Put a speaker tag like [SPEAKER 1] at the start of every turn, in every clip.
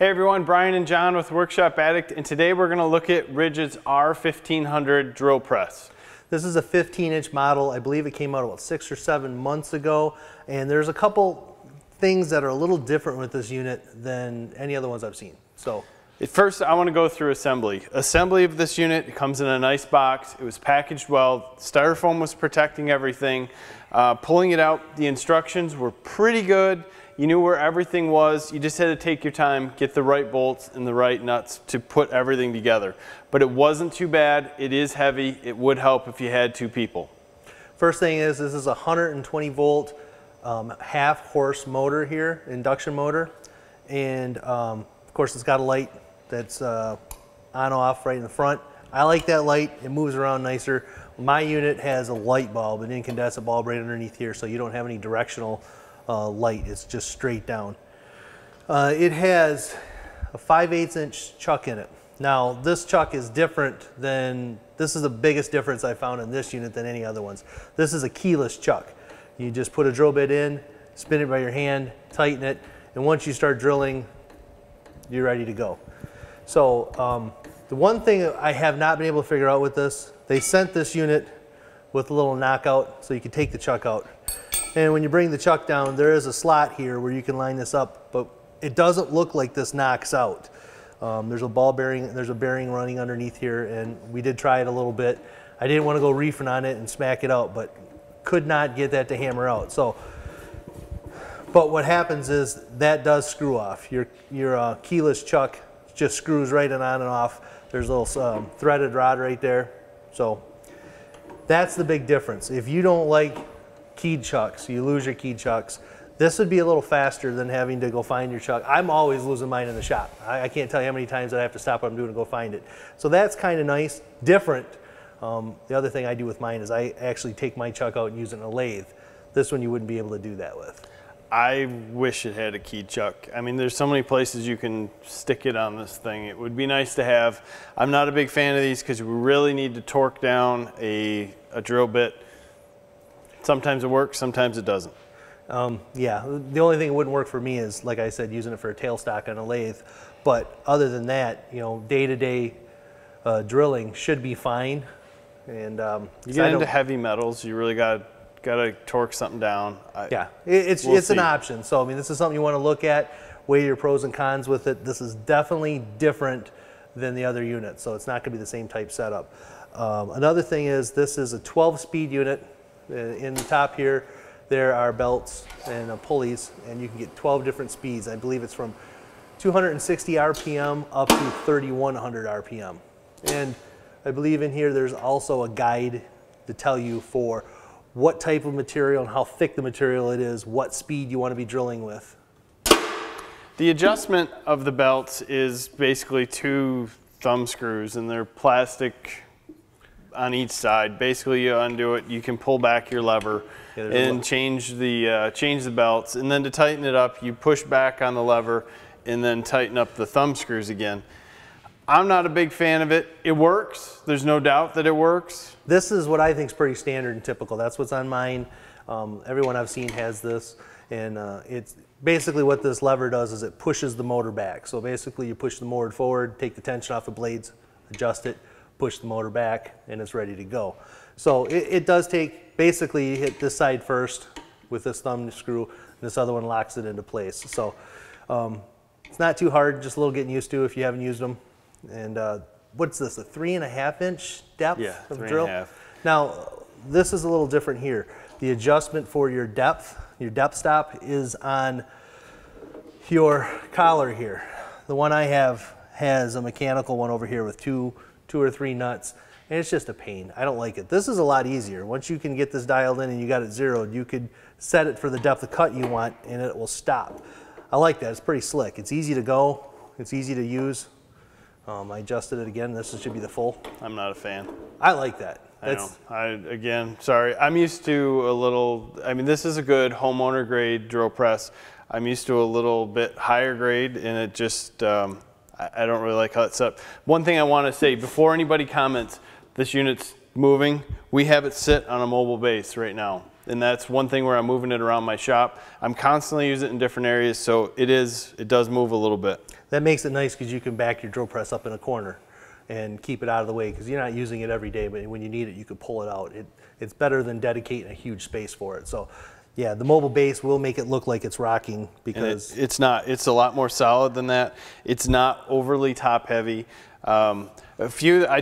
[SPEAKER 1] Hey everyone, Brian and John with Workshop Addict, and today we're going to look at Ridgid's R1500 drill press.
[SPEAKER 2] This is a 15-inch model. I believe it came out about 6 or 7 months ago, and there's a couple things that are a little different with this unit than any other ones I've seen. So,
[SPEAKER 1] at first, I want to go through assembly. Assembly of this unit, it comes in a nice box. It was packaged well. Styrofoam was protecting everything. Pulling it out, the instructions were pretty good. You knew where everything was. You just had to take your time, get the right bolts and the right nuts to put everything together. But it wasn't too bad. It is heavy. It would help if you had 2 people.
[SPEAKER 2] First thing is, this is a 120 volt half horse motor here, induction motor. And of course it's got a light that's on off right in the front. I like that light. It moves around nicer. My unit has a light bulb, an incandescent bulb right underneath here, so you don't have any directional light. It's just straight down. It has a 5/8 inch chuck in it. Now this chuck is different than, this is the biggest difference I found in this unit than any other ones. This is a keyless chuck. You just put a drill bit in, spin it by your hand, tighten it, and once you start drilling, you're ready to go. So the one thing I have not been able to figure out with this, they sent this unit with a little knockout so you can take the chuck out. And when you bring the chuck down, there is a slot here where you can line this up, but it doesn't look like this knocks out. There's a ball bearing, there's a bearing running underneath here, and we did try it a little bit. I didn't want to go reefing on it and smack it out, but could not get that to hammer out. So, but what happens is that does screw off. Your keyless chuck just screws right on and off. There's a little threaded rod right there. So that's the big difference. If you don't like keyed chucks, you lose your keyed chucks, this would be a little faster than having to go find your chuck. I'm always losing mine in the shop. I can't tell you how many times I have to stop what I'm doing and go find it. So that's kind of nice, different. The other thing I do with mine is I actually take my chuck out and use it in a lathe. This one you wouldn't be able to do that with.
[SPEAKER 1] I wish it had a keyed chuck. I mean, there's so many places you can stick it on this thing. It would be nice to have. I'm not a big fan of these because we really need to torque down a drill bit. Sometimes it works, sometimes it doesn't.
[SPEAKER 2] Yeah, the only thing that wouldn't work for me is, like I said, using it for a tailstock on a lathe. But other than that, you know, day-to-day drilling should be fine. And
[SPEAKER 1] you get into heavy metals, you really got to torque something down.
[SPEAKER 2] Yeah, it's an option. So I mean, this is something you want to look at, weigh your pros and cons with it. This is definitely different than the other units, so it's not going to be the same type setup. Another thing is, this is a 12-speed unit. In the top here, there are belts and pulleys, and you can get 12 different speeds. I believe it's from 260 RPM up to 3100 RPM. And I believe in here there's also a guide to tell you for what type of material and how thick the material it is, what speed you want to be drilling with.
[SPEAKER 1] The adjustment of the belts is basically 2 thumb screws, and they're plastic on each side. Basically, you undo it, you can pull back your lever and change the belts, and then to tighten it up, you push back on the lever and then tighten up the thumb screws again. I'm not a big fan of it. It works. There's no doubt that it works.
[SPEAKER 2] This is what I think is pretty standard and typical. That's what's on mine. Everyone I've seen has this, and it's basically what this lever does is it pushes the motor back. So basically, you push the motor forward, take the tension off the blades, adjust it, push the motor back, and it's ready to go. So it does take, basically you hit this side first with this thumb screw, and this other one locks it into place. So it's not too hard, just a little getting used to if you haven't used them. And what's this, a 3.5 inch depth of drill?
[SPEAKER 1] 3.5.
[SPEAKER 2] Now this is a little different here. The adjustment for your depth stop is on your collar here. The one I have has a mechanical one over here with two or 3 nuts, and it's just a pain. I don't like it. This is a lot easier. Once you can get this dialed in and you got it zeroed, you could set it for the depth of cut you want and it will stop. I like that. It's pretty slick. It's easy to go. It's easy to use. I adjusted it again. This should be the full. I'm not a fan. I like that.
[SPEAKER 1] Again, sorry. I'm used to a little, I mean, this is a good homeowner grade drill press. I'm used to a little bit higher grade, and it just, I don't really like how it's up. One thing I want to say before anybody comments, this unit's moving. We have it sit on a mobile base right now. And that's one thing where I'm moving it around my shop. I'm constantly using it in different areas, so it does move a little bit.
[SPEAKER 2] That makes it nice because you can back your drill press up in a corner and keep it out of the way, because you're not using it every day, but when you need it, you can pull it out. It's better than dedicating a huge space for it. So yeah, the mobile base will make it look like it's rocking, because
[SPEAKER 1] it's not. It's a lot more solid than that. It's not overly top heavy. I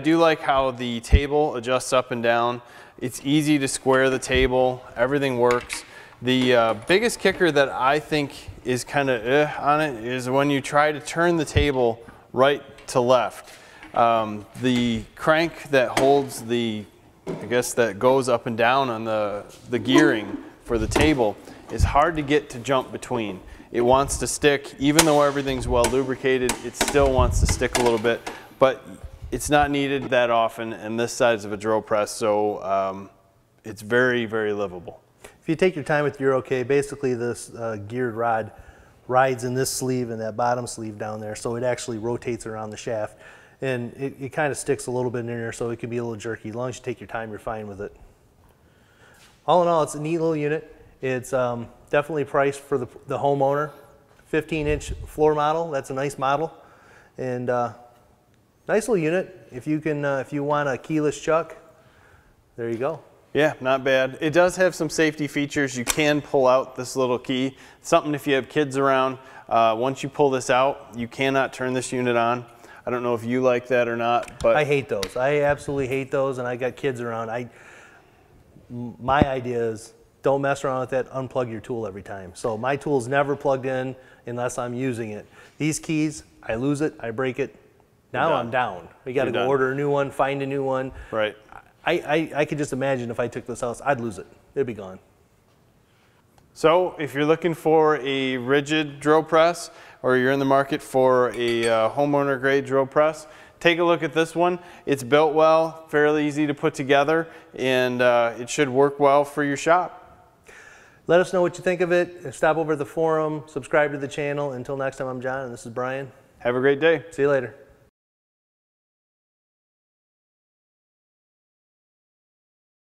[SPEAKER 1] do like how the table adjusts up and down. It's easy to square the table. Everything works. The biggest kicker that I think is kind of on it is when you try to turn the table right to left. The crank that holds the, I guess that goes up and down on the gearing for the table is hard to get to jump between. It wants to stick, even though everything's well lubricated, it still wants to stick a little bit, but it's not needed that often in this size of a drill press, so it's very, very livable.
[SPEAKER 2] If you take your time with your okay, basically this geared rod rides in this sleeve and that bottom sleeve down there, so it actually rotates around the shaft, and it kind of sticks a little bit in there, so it can be a little jerky. As long as you take your time, you're fine with it. All in all, it's a neat little unit. It's definitely priced for the homeowner. 15-inch floor model, that's a nice model, and nice little unit. If you want a keyless chuck, there you go.
[SPEAKER 1] Yeah, not bad. It does have some safety features. You can pull out this little key. Something if you have kids around. Once you pull this out, you cannot turn this unit on. I don't know if you like that or not, but
[SPEAKER 2] I hate those. I absolutely hate those, and I got kids around. My idea is don't mess around with that. Unplug your tool every time. So my tool's never plugged in unless I'm using it. These keys, I lose it, I break it. Now I'm down. We got to go order a new one, find a new one.
[SPEAKER 1] Right.
[SPEAKER 2] I could just imagine if I took this house, I'd lose it. It'd be gone.
[SPEAKER 1] So if you're looking for a Ridgid drill press, or you're in the market for a homeowner grade drill press, take a look at this one. It's built well, fairly easy to put together, and it should work well for your shop.
[SPEAKER 2] Let us know what you think of it. Stop over at the forum, subscribe to the channel. Until next time, I'm John, and this is Brian.
[SPEAKER 1] Have a great day.
[SPEAKER 2] See you later.